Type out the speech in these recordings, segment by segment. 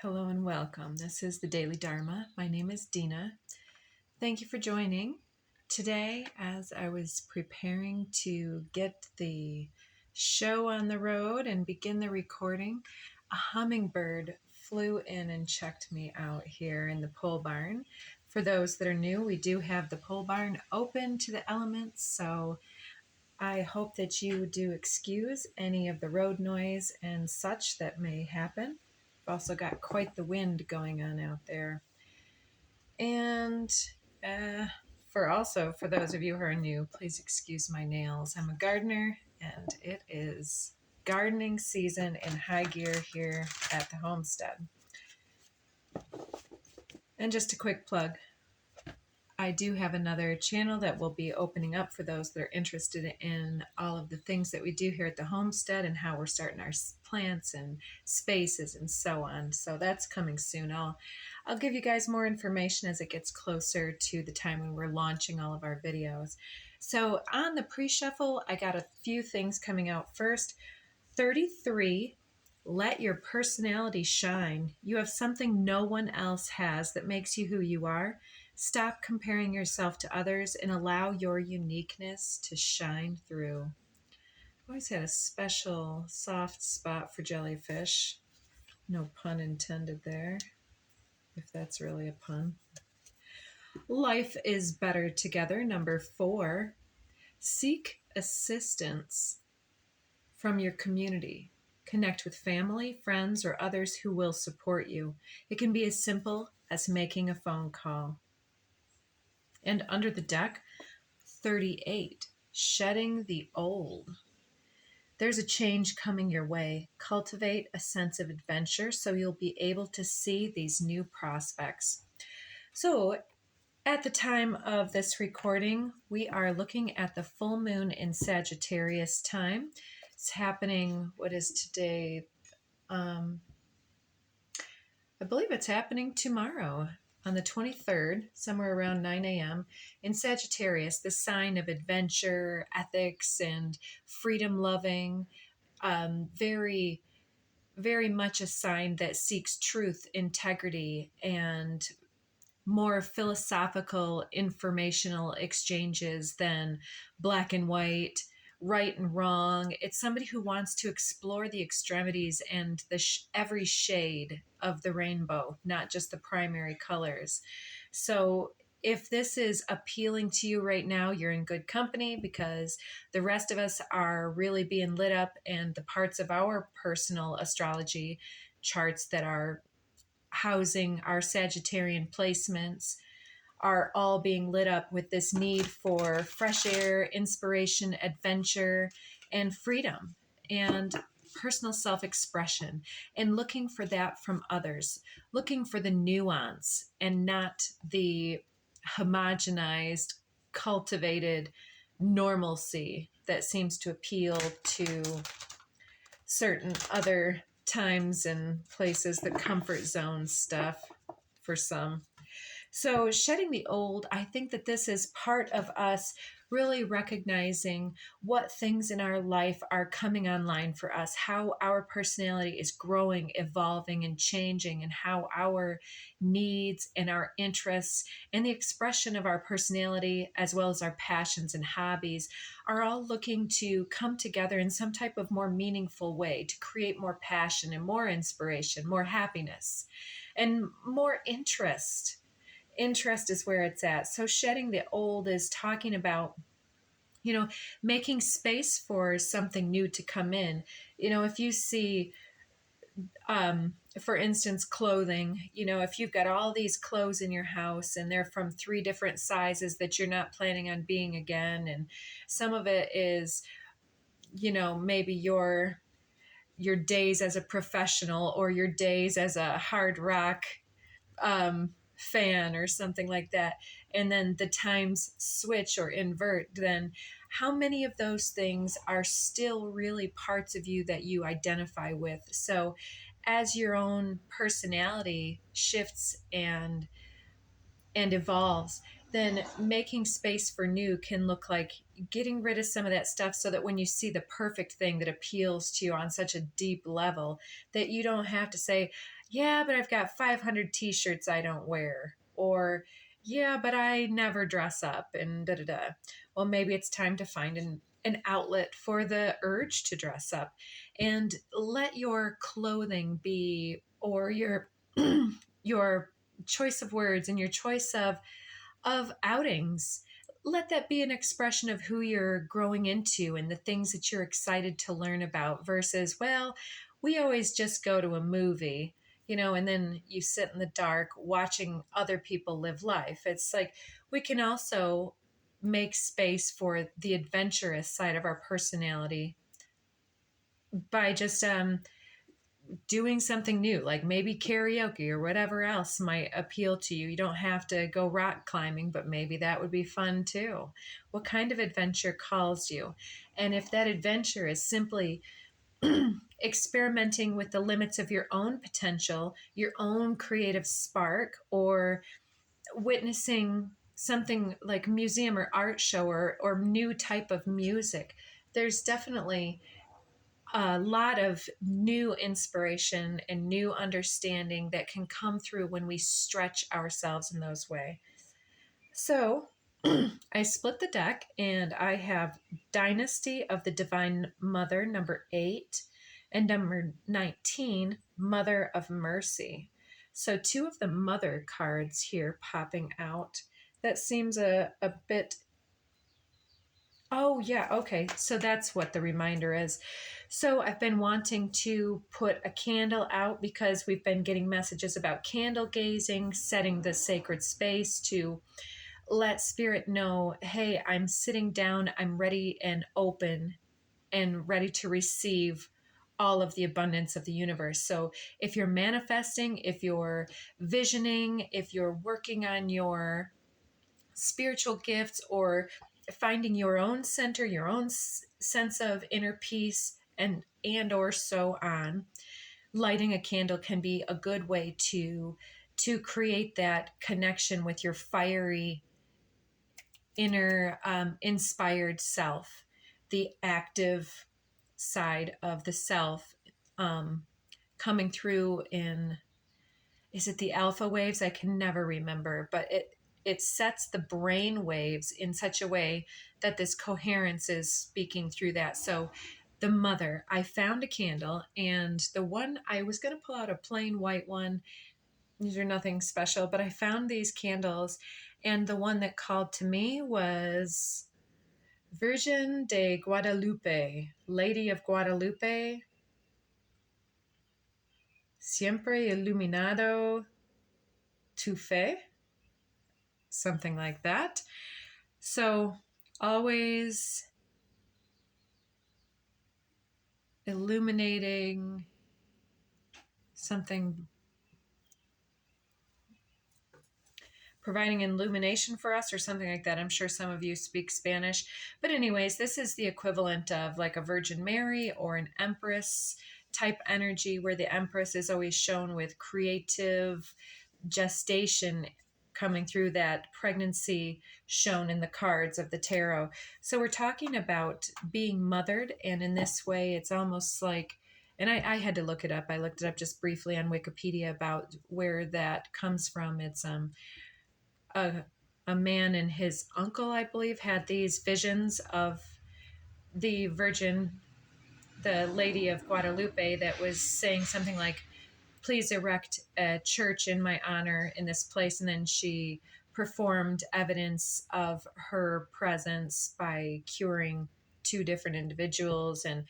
Hello and welcome. This is the Daily Dharma. My name is Dina. Thank you for joining. Today, as I was preparing to get the show on the road and begin the recording, a hummingbird flew in and checked me out here in the pole barn. For those that are new, we do have the pole barn open to the elements, so I hope that you do excuse any of the road noise and such that may happen. Also got quite the wind going on out there. And for those of you who are new, please excuse my nails. I'm a gardener and it is gardening season in high gear here at the homestead. And just a quick plug, I do have another channel that will be opening up for those that are interested in all of the things that we do here at the homestead and how we're starting our plants and spaces and so on. So that's coming soon. I'll give you guys more information as it gets closer to the time when we're launching all of our videos. So on the pre-shuffle, I got a few things coming out. First, 33, let your personality shine. You have something no one else has that makes you who you are. Stop comparing yourself to others and allow your uniqueness to shine through. I've always had a special soft spot for jellyfish. No pun intended there, if that's really a pun. Life is better together. Number 4, seek assistance from your community. Connect with family, friends, or others who will support you. It can be as simple as making a phone call. And under the deck, 38, shedding the old. There's a change coming your way. Cultivate a sense of adventure so you'll be able to see these new prospects. So at the time of this recording, we are looking at the full moon in Sagittarius time. It's happening, what is today? I believe it's happening tomorrow on the 23rd, somewhere around 9 a.m. in Sagittarius, the sign of adventure, ethics, and freedom-loving, very, very much a sign that seeks truth, integrity, and more philosophical, informational exchanges than black and white, right and wrong. It's somebody who wants to explore the extremities and every shade of the rainbow, not just the primary colors. So if this is appealing to you right now, you're in good company, because the rest of us are really being lit up, and the parts of our personal astrology charts that are housing our Sagittarian placements are all being lit up with this need for fresh air, inspiration, adventure, and freedom, and personal self-expression, and looking for that from others, looking for the nuance and not the homogenized, cultivated normalcy that seems to appeal to certain other times and places, the comfort zone stuff for some. So shedding the old, I think that this is part of us really recognizing what things in our life are coming online for us, how our personality is growing, evolving, and changing, and how our needs and our interests and the expression of our personality, as well as our passions and hobbies, are all looking to come together in some type of more meaningful way to create more passion and more inspiration, more happiness, and more interest. Interest is where it's at. So shedding the old is talking about, making space for something new to come in. If you see, for instance, clothing, if you've got all these clothes in your house and they're from 3 different sizes that you're not planning on being again, and some of it is, maybe your days as a professional or your days as a hard rock fan or something like that, and then the times switch or invert, then how many of those things are still really parts of you that you identify with? So as your own personality shifts and evolves, then making space for new can look like getting rid of some of that stuff, so that when you see the perfect thing that appeals to you on such a deep level, that you don't have to say, yeah, but I've got 500 t-shirts I don't wear. Or, yeah, but I never dress up and da da da. Well, maybe it's time to find an outlet for the urge to dress up, and let your clothing be, or your your choice of words and your choice of outings, let that be an expression of who you're growing into and the things that you're excited to learn about, versus, well, we always just go to a movie, and then you sit in the dark watching other people live life. It's like we can also make space for the adventurous side of our personality by just doing something new, like maybe karaoke or whatever else might appeal to you. You don't have to go rock climbing, but maybe that would be fun too. What kind of adventure calls you? And if that adventure is simply experimenting with the limits of your own potential, your own creative spark, or witnessing something like a museum or art show, or new type of music, there's definitely a lot of new inspiration and new understanding that can come through when we stretch ourselves in those ways. So I split the deck, and I have Dynasty of the Divine Mother, number 8, and number 19, Mother of Mercy. So two of the mother cards here popping out. That seems a bit. Oh, yeah. Okay. So that's what the reminder is. So I've been wanting to put a candle out because we've been getting messages about candle gazing, setting the sacred space to let spirit know, hey, I'm sitting down, I'm ready and open and ready to receive all of the abundance of the universe. So if you're manifesting, if you're visioning, if you're working on your spiritual gifts, or finding your own center, your own sense of inner peace, and or so on, lighting a candle can be a good way to create that connection with your fiery inner inspired self, the active side of the self, coming through in, is it the alpha waves? I can never remember, but it sets the brain waves in such a way that this coherence is speaking through that. So the mother, I found a candle, and the one I was going to pull out a plain white one. These are nothing special, but I found these candles, and the one that called to me was Virgin de Guadalupe, Lady of Guadalupe, Siempre Iluminado tu Fe, something like that. So always illuminating something, providing illumination for us, or something like that. I'm sure some of you speak Spanish. But anyways, this is the equivalent of like a Virgin Mary or an Empress type energy, where the Empress is always shown with creative gestation coming through, that pregnancy shown in the cards of the tarot. So we're talking about being mothered, and in this way it's almost like, and I had to look it up. I looked it up just briefly on Wikipedia about where that comes from. It's a, a man and his uncle, I believe, had these visions of the Virgin, the Lady of Guadalupe, that was saying something like, please erect a church in my honor in this place. And then she performed evidence of her presence by curing two different individuals, and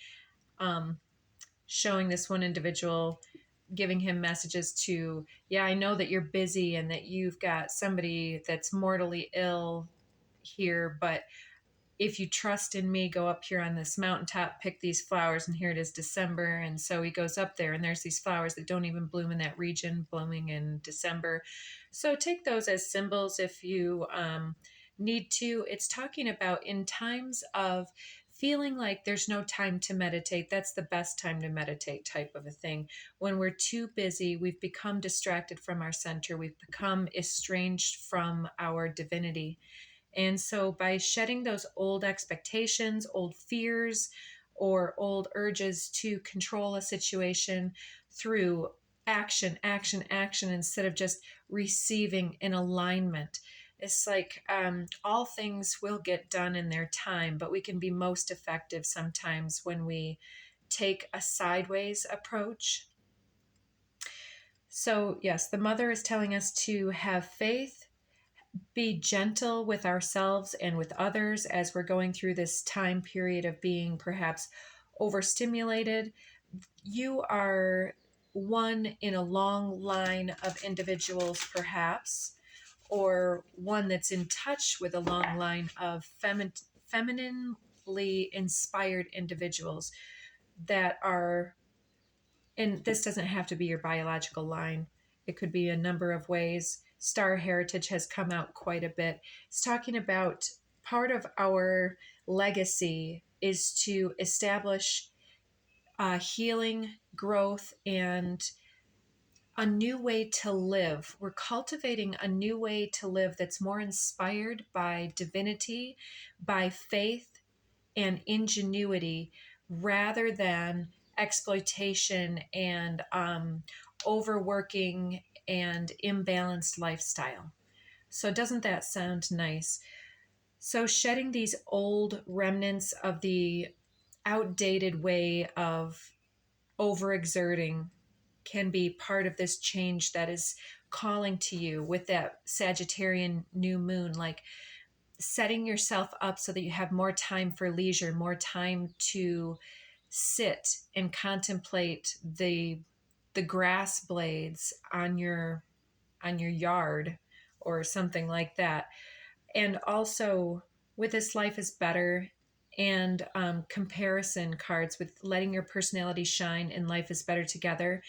showing this one individual, giving him messages to, yeah, I know that you're busy and that you've got somebody that's mortally ill here, but if you trust in me, go up here on this mountaintop, pick these flowers, and here it is December. And so he goes up there, and there's these flowers that don't even bloom in that region, blooming in December. So take those as symbols if you need to. It's talking about in times of feeling like there's no time to meditate, that's the best time to meditate type of a thing. When we're too busy, we've become distracted from our center, we've become estranged from our divinity. And so by shedding those old expectations, old fears, or old urges to control a situation through action, action, action, instead of just receiving in alignment. It's like all things will get done in their time, but we can be most effective sometimes when we take a sideways approach. So, yes, the mother is telling us to have faith, be gentle with ourselves and with others as we're going through this time period of being perhaps overstimulated. You are one in a long line of individuals, perhaps, or one that's in touch with a long line of femininely inspired individuals that are, and this doesn't have to be your biological line, it could be a number of ways. Star Heritage has come out quite a bit. It's talking about part of our legacy is to establish healing, growth, and a new way to live. We're cultivating a new way to live that's more inspired by divinity, by faith, and ingenuity rather than exploitation and overworking and imbalanced lifestyle. So, doesn't that sound nice? So, shedding these old remnants of the outdated way of overexerting can be part of this change that is calling to you with that Sagittarian new moon, like setting yourself up so that you have more time for leisure, more time to sit and contemplate the grass blades on your yard or something like that. And also with this life is better and comparison cards with letting your personality shine and life is better together.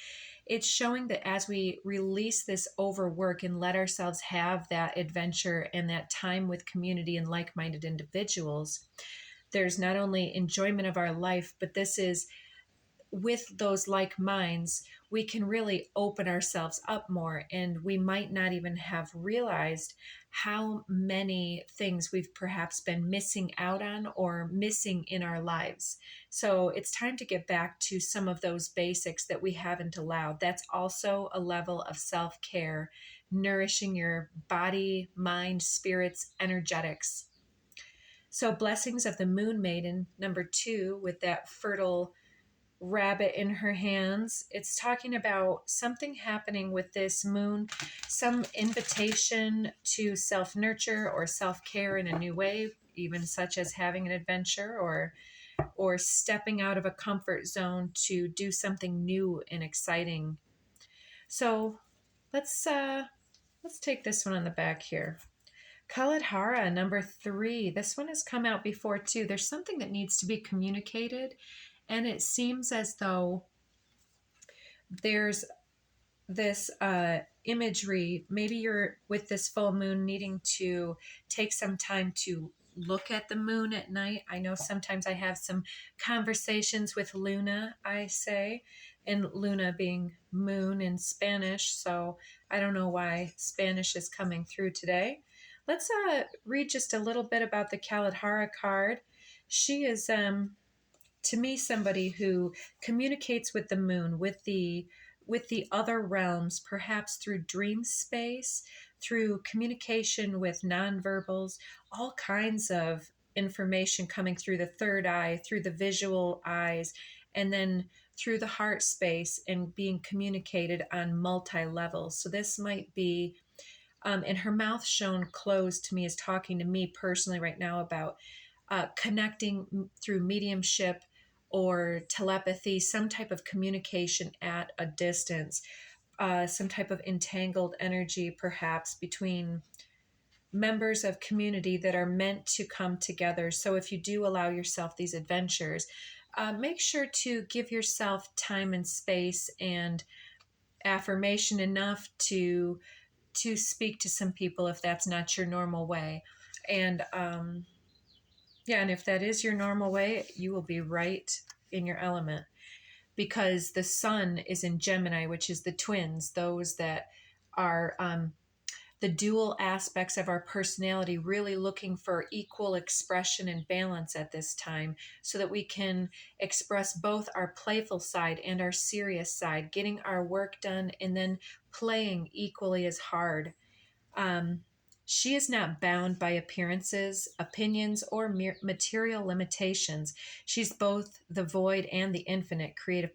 It's showing that as we release this overwork and let ourselves have that adventure and that time with community and like-minded individuals, there's not only enjoyment of our life, but this is with those like minds, we can really open ourselves up more, and we might not even have realized how many things we've perhaps been missing out on or missing in our lives. So it's time to get back to some of those basics that we haven't allowed. That's also a level of self-care, nourishing your body, mind, spirits, energetics. So blessings of the Moon Maiden, number 2, with that fertile rabbit in her hands. It's talking about something happening with this moon, some invitation to self-nurture or self-care in a new way, even such as having an adventure or stepping out of a comfort zone to do something new and exciting. So let's take this one on the back here. Kaladhara, number 3. This one has come out before too. There's something that needs to be communicated, and it seems as though there's this imagery. Maybe you're with this full moon needing to take some time to look at the moon at night. I know sometimes I have some conversations with Luna, I say, and Luna being moon in Spanish, so I don't know why Spanish is coming through today. Let's read just a little bit about the Kaladhara card. She is, to me, somebody who communicates with the moon, with the other realms, perhaps through dream space, through communication with nonverbals, all kinds of information coming through the third eye, through the visual eyes, and then through the heart space and being communicated on multi levels. So this might be, and her mouth shown closed to me is talking to me personally right now about connecting through mediumship or telepathy, some type of communication at a distance, some type of entangled energy perhaps between members of community that are meant to come together. So if you do allow yourself these adventures, make sure to give yourself time and space and affirmation enough to speak to some people if that's not your normal way. And yeah, and if that is your normal way, you will be right in your element, because the sun is in Gemini, which is the twins, those that are the dual aspects of our personality, really looking for equal expression and balance at this time so that we can express both our playful side and our serious side, getting our work done and then playing equally as hard. Um, she is not bound by appearances, opinions, or material limitations. She's both the void and the infinite creative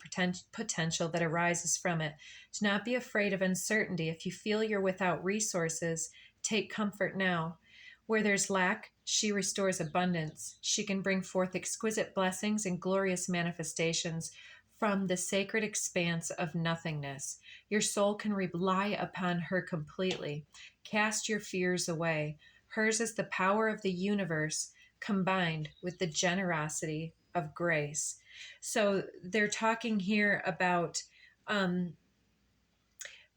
potential that arises from it. Do not be afraid of uncertainty. If you feel you're without resources, take comfort now. Where there's lack, she restores abundance. She can bring forth exquisite blessings and glorious manifestations from the sacred expanse of nothingness. Your soul can rely upon her completely. Cast your fears away. Hers is the power of the universe combined with the generosity of grace. So they're talking here about um,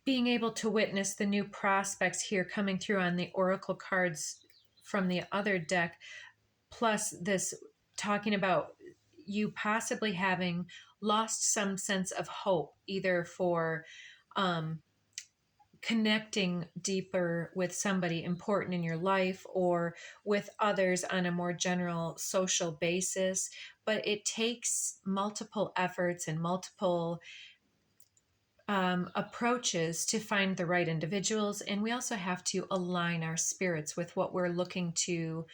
being able to witness the new prospects here coming through on the oracle cards from the other deck, plus this talking about you possibly having lost some sense of hope, either for um, connecting deeper with somebody important in your life or with others on a more general social basis. But it takes multiple efforts and multiple approaches to find the right individuals. And we also have to align our spirits with what we're looking to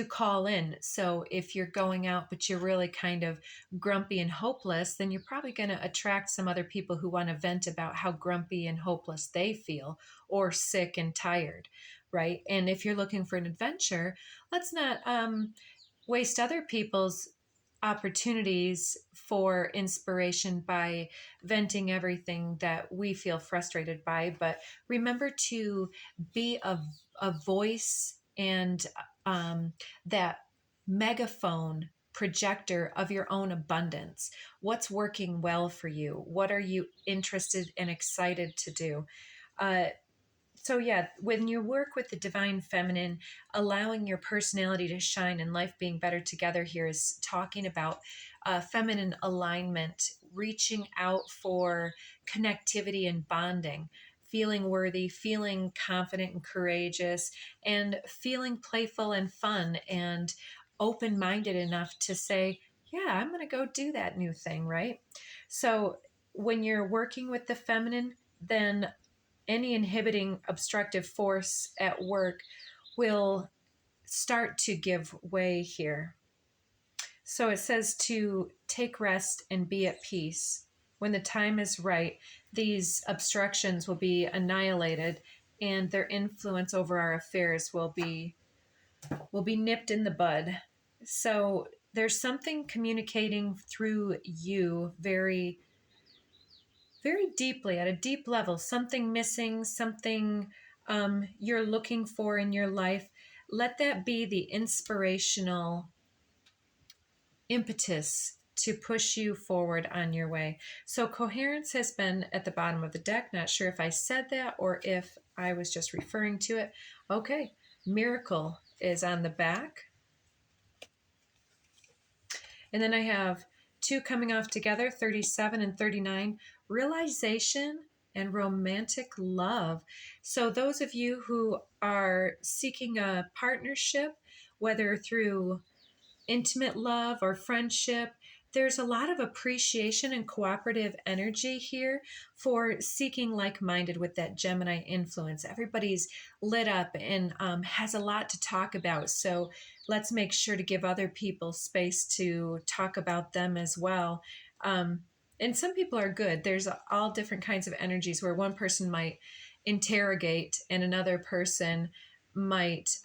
call in. So if you're going out, but you're really kind of grumpy and hopeless, then you're probably going to attract some other people who want to vent about how grumpy and hopeless they feel or sick and tired, right? And if you're looking for an adventure, let's not waste other people's opportunities for inspiration by venting everything that we feel frustrated by, but remember to be a voice and that megaphone projector of your own abundance. What's working well for you? What are you interested and excited to do? Uh, so yeah, when you work with the divine feminine, allowing your personality to shine and life being better together here is talking about feminine alignment, reaching out for connectivity and bonding, feeling worthy, feeling confident and courageous, and feeling playful and fun and open-minded enough to say, yeah, I'm going to go do that new thing, right? So when you're working with the feminine, then any inhibiting obstructive force at work will start to give way here. So it says to take rest and be at peace. When the time is right, these obstructions will be annihilated and their influence over our affairs will be nipped in the bud. So there's something communicating through you very deeply, at a deep level, something missing, something you're looking for in your life. Let that be the inspirational impetus to push you forward on your way. So coherence has been at the bottom of the deck. Not sure if I said that or if I was just referring to it. Okay, miracle is on the back. And then I have two coming off together, 37 and 39, realization and romantic love. So those of you who are seeking a partnership, whether through intimate love or friendship, there's a lot of appreciation and cooperative energy here for seeking like-minded with that Gemini influence. Everybody's lit up and has a lot to talk about. So let's make sure to give other people space to talk about them as well. And some people are good. There's all different kinds of energies where one person might interrogate and another person might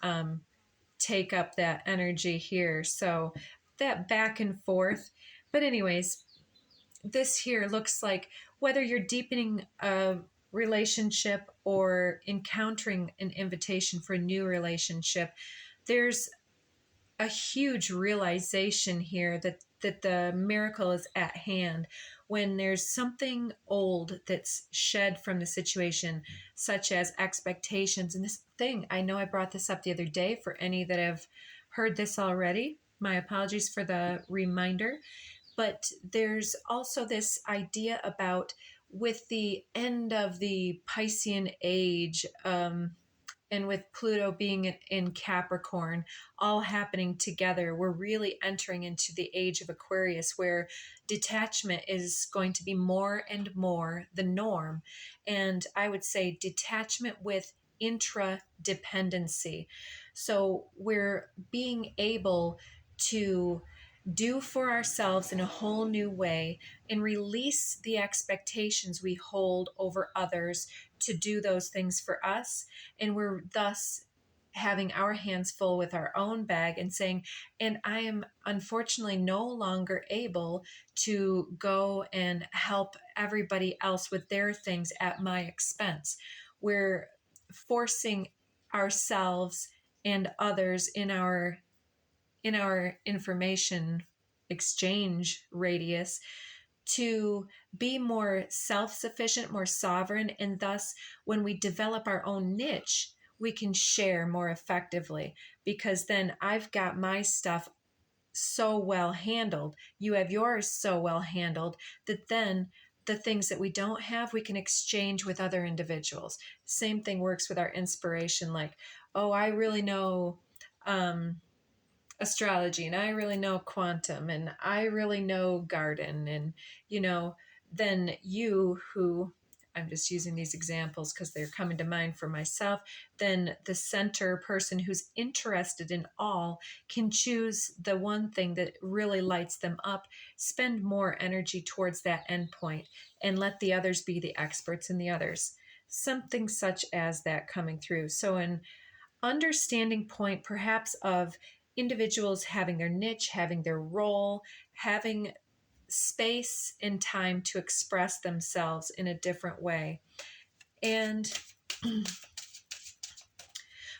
take up that energy here. So that back and forth. But anyways, this here looks like whether you're deepening a relationship or encountering an invitation for a new relationship, there's a huge realization here that the miracle is at hand when there's something old that's shed from the situation, such as expectations. And this thing, I know I brought this up the other day for any that have heard this already. My apologies for the reminder. But there's also this idea about with the end of the Piscean age, and with Pluto being in Capricorn, all happening together, we're really entering into the age of Aquarius, where detachment is going to be more and more the norm. And I would say detachment with intradependency. So we're being able to do for ourselves in a whole new way and release the expectations we hold over others to do those things for us. And we're thus having our hands full with our own bag and saying, and I am unfortunately no longer able to go and help everybody else with their things at my expense. We're forcing ourselves and others in our information exchange radius to be more self-sufficient, more sovereign, and thus when we develop our own niche, we can share more effectively, because then I've got my stuff so well handled, you have yours so well handled, that then the things that we don't have, we can exchange with other individuals. Same thing works with our inspiration, like, oh, I really know astrology, and I really know quantum, and I really know garden, and then you, who, I'm just using these examples because they're coming to mind for myself, then the center person who's interested in all can choose the one thing that really lights them up, spend more energy towards that endpoint, and let the others be the experts in the others. Something such as that coming through. So an understanding point perhaps of individuals having their niche, having their role, having space and time to express themselves in a different way. And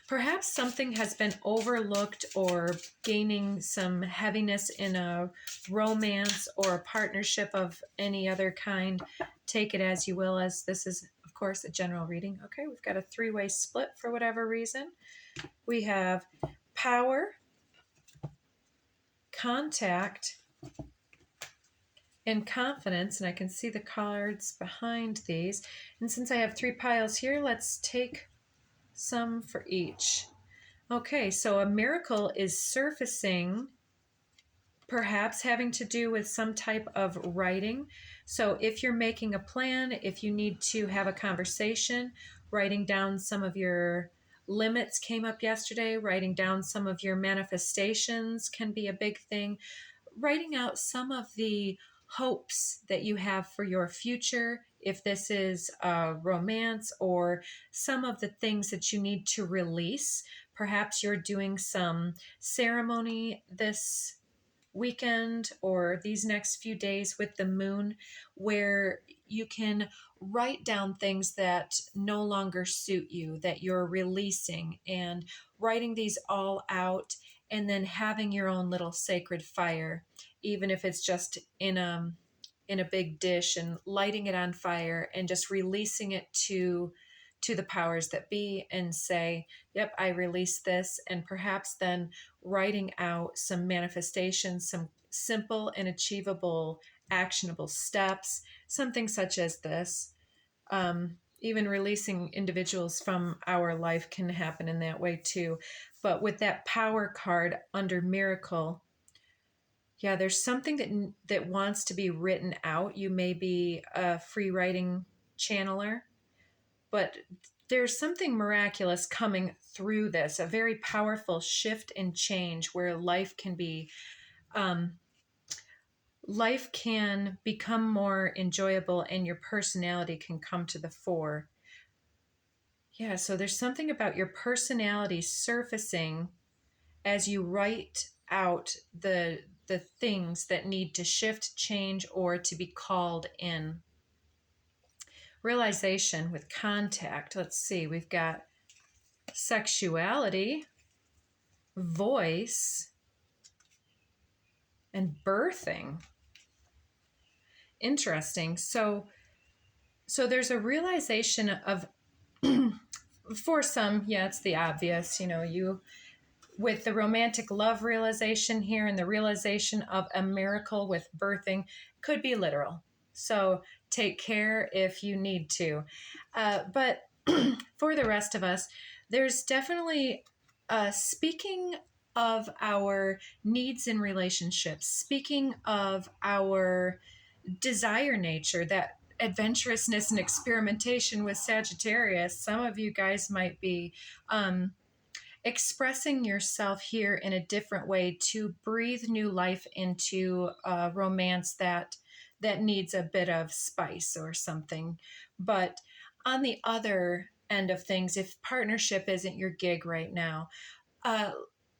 perhaps something has been overlooked or gaining some heaviness in a romance or a partnership of any other kind. Take it as you will, as this is, of course, a general reading. Okay, we've got a three-way split for whatever reason. We have power, contact, and confidence, and I can see the cards behind these. And since I have three piles here, let's take some for each. Okay, so a miracle is surfacing, perhaps having to do with some type of writing. So if you're making a plan, if you need to have a conversation, writing down some of your limits came up yesterday, writing down some of your manifestations can be a big thing. Writing out some of the hopes that you have for your future, if this is a romance, or some of the things that you need to release. Perhaps you're doing some ceremony this weekend or these next few days with the moon, where you can write down things that no longer suit you, that you're releasing, and writing these all out, and then having your own little sacred fire, even if it's just in a big dish, and lighting it on fire and just releasing it to the powers that be and say, yep, I release this. And perhaps then writing out some manifestations, some simple and achievable actionable steps, something such as this. Even releasing individuals from our life can happen in that way too. But with that power card under miracle, yeah, there's something that wants to be written out. You may be a free writing channeler, but there's something miraculous coming through this, a very powerful shift and change where life can become more enjoyable and your personality can come to the fore. Yeah, so there's something about your personality surfacing as you write out the things that need to shift, change, or to be called in. Realization with contact. Let's see, we've got sexuality, voice, and birthing. Interesting. So there's a realization of, for some, yeah, it's the obvious, you with the romantic love realization here and the realization of a miracle with birthing could be literal. So take care if you need to. But for the rest of us, There's definitely, speaking of our needs in relationships, speaking of our desire nature, that adventurousness and experimentation with Sagittarius, some of you guys might be um, expressing yourself here in a different way to breathe new life into a romance that needs a bit of spice or something. But on the other end of things, if partnership isn't your gig right now, uh,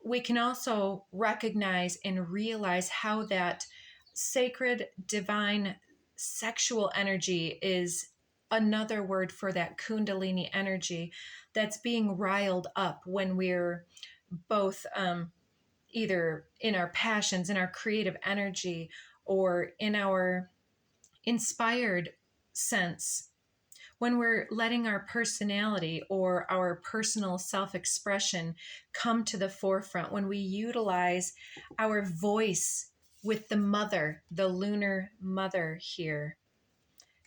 we can also recognize and realize how that sacred, divine, sexual energy is another word for that Kundalini energy that's being riled up when we're both either in our passions, in our creative energy, or in our inspired sense, when we're letting our personality or our personal self expression come to the forefront, when we utilize our voice with the mother, the lunar mother here.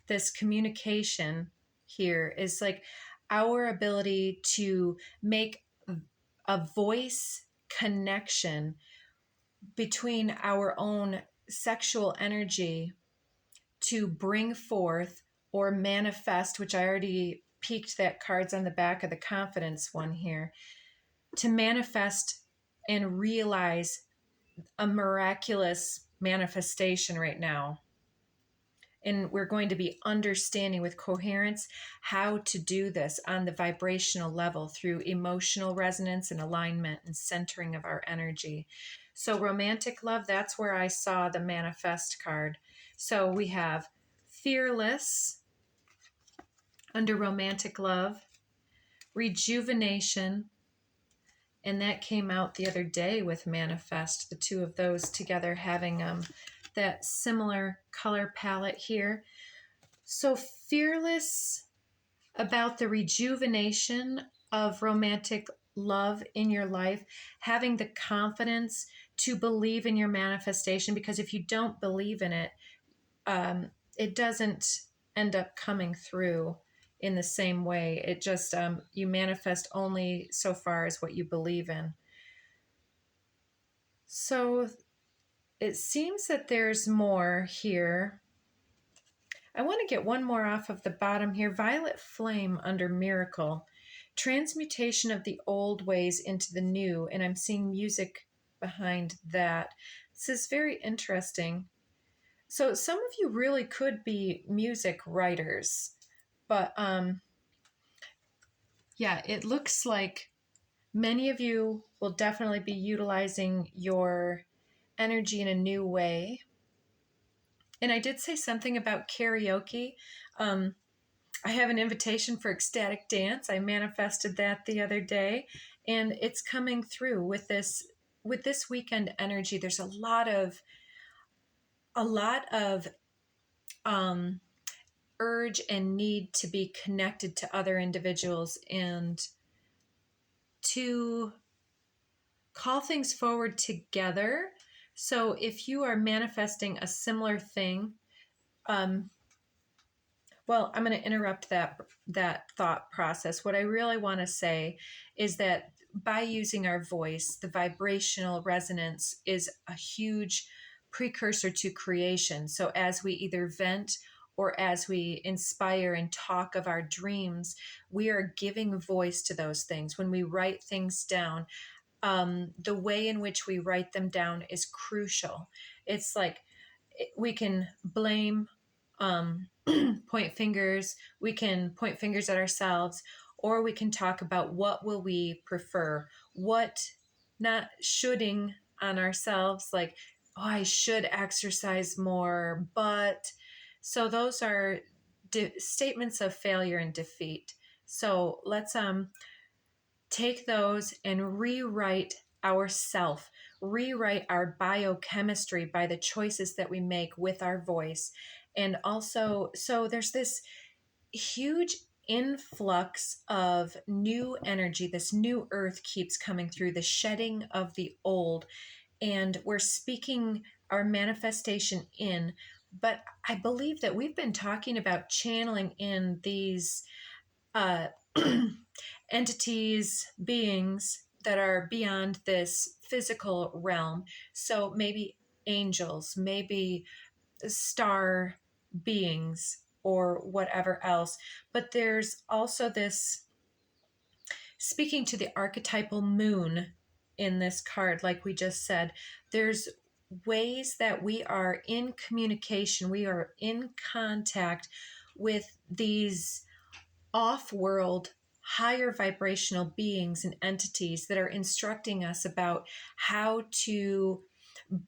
This communication here is like our ability to make a voice connection between our own sexual energy to bring forth or manifest, which I already peeked that card's on the back of the confidence one here, to manifest and realize a miraculous manifestation right now. And we're going to be understanding with coherence how to do this on the vibrational level through emotional resonance and alignment and centering of our energy. So, romantic love, that's where I saw the manifest card. So, we have fearless under romantic love, rejuvenation, and that came out the other day with manifest, the two of those together having that similar color palette here. So fearless about the rejuvenation of romantic love in your life, having the confidence to believe in your manifestation, because if you don't believe in it, it doesn't end up coming through in the same way. It just, you manifest only so far as what you believe in. So it seems that there's more here. I want to get one more off of the bottom here. Violet flame under miracle. Transmutation of the old ways into the new. And I'm seeing music behind that. This is very interesting. So some of you really could be music writers. But yeah, it looks like many of you will definitely be utilizing your energy in a new way. And I did say something about karaoke. I have an invitation for ecstatic dance. I manifested that the other day, and it's coming through with this weekend energy. There's a lot of um, urge and need to be connected to other individuals and to call things forward together. So if you are manifesting a similar thing, well, I'm going to interrupt that thought process. What I really want to say is that by using our voice, the vibrational resonance is a huge precursor to creation. So as we either vent or as we inspire and talk of our dreams, we are giving voice to those things. When we write things down, the way in which we write them down is crucial. It's like we can blame, point fingers. We can point fingers at ourselves, or we can talk about what will we prefer, what, not shoulding on ourselves, like, oh, I should exercise more, but. So those are statements of failure and defeat. So let's take those and rewrite ourself, rewrite our biochemistry by the choices that we make with our voice. And also, so there's this huge influx of new energy. This new earth keeps coming through, the shedding of the old, and we're speaking our manifestation in. But I believe that we've been talking about channeling in these entities, beings that are beyond this physical realm. So maybe angels, maybe star beings, or whatever else. But there's also this speaking to the archetypal moon in this card, like we just said, there's ways that we are in communication, we are in contact with these off world, higher vibrational beings and entities that are instructing us about how to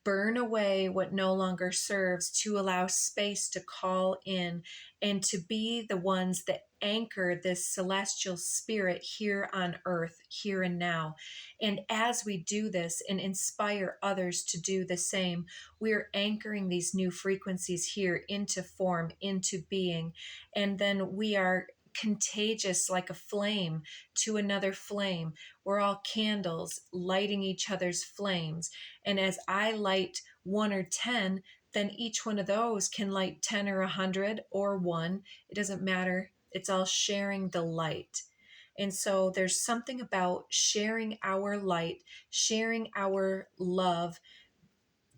burn away what no longer serves, to allow space to call in and to be the ones that anchor this celestial spirit here on earth, here and now. And as we do this and inspire others to do the same, we're anchoring these new frequencies here into form, into being. And then we are contagious like a flame to another flame. We're all candles lighting each other's flames. And as I light 1 or 10, then each one of those can light 10 or 100 or 1. It doesn't matter. It's all sharing the light. And so there's something about sharing our light, sharing our love,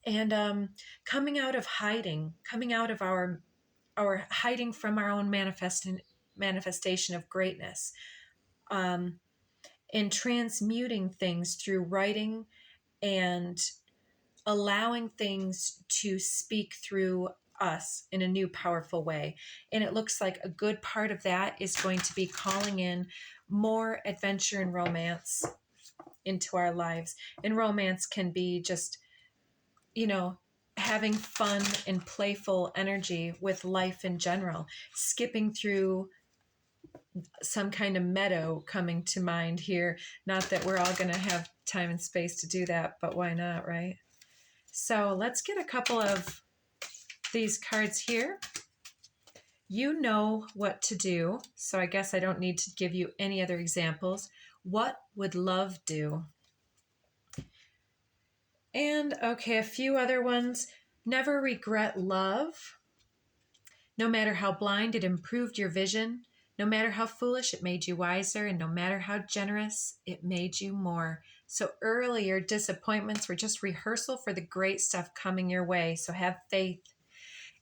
and coming out of hiding, coming out of our hiding from our own manifestation of greatness, and transmuting things through writing and allowing things to speak through us in a new powerful way. And it looks like a good part of that is going to be calling in more adventure and romance into our lives. And romance can be just, having fun and playful energy with life in general, skipping through some kind of meadow coming to mind here. Not that we're all going to have time and space to do that, but why not, right? So let's get a couple of these cards here. You know what to do, so I guess I don't need to give you any other examples. What would love do? And okay, a few other ones. Never regret love. No matter how blind it improved your vision, no matter how foolish it made you wiser, and no matter how generous it made you more. So earlier disappointments were just rehearsal for the great stuff coming your way. So have faith.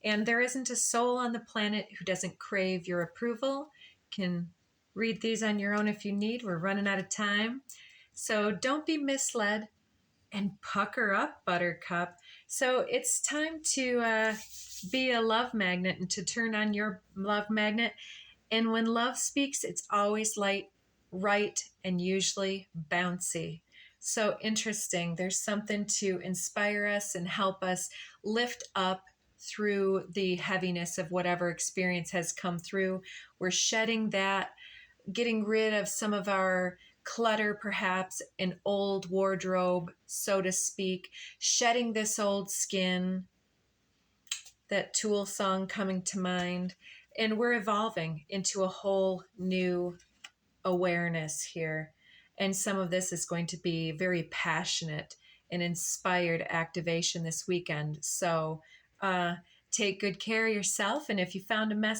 And there isn't a soul on the planet who doesn't crave your approval. You can read these on your own if you need. We're running out of time. So don't be misled and pucker up, Buttercup. So it's time to be a love magnet and to turn on your love magnet. And when love speaks, it's always light, right, and usually bouncy. So interesting. There's something to inspire us and help us lift up through the heaviness of whatever experience has come through. We're shedding that, getting rid of some of our clutter, perhaps an old wardrobe, so to speak, shedding this old skin, that Tool song coming to mind. And we're evolving into a whole new awareness here. And some of this is going to be very passionate and inspired activation this weekend. So take good care of yourself. And if you found a message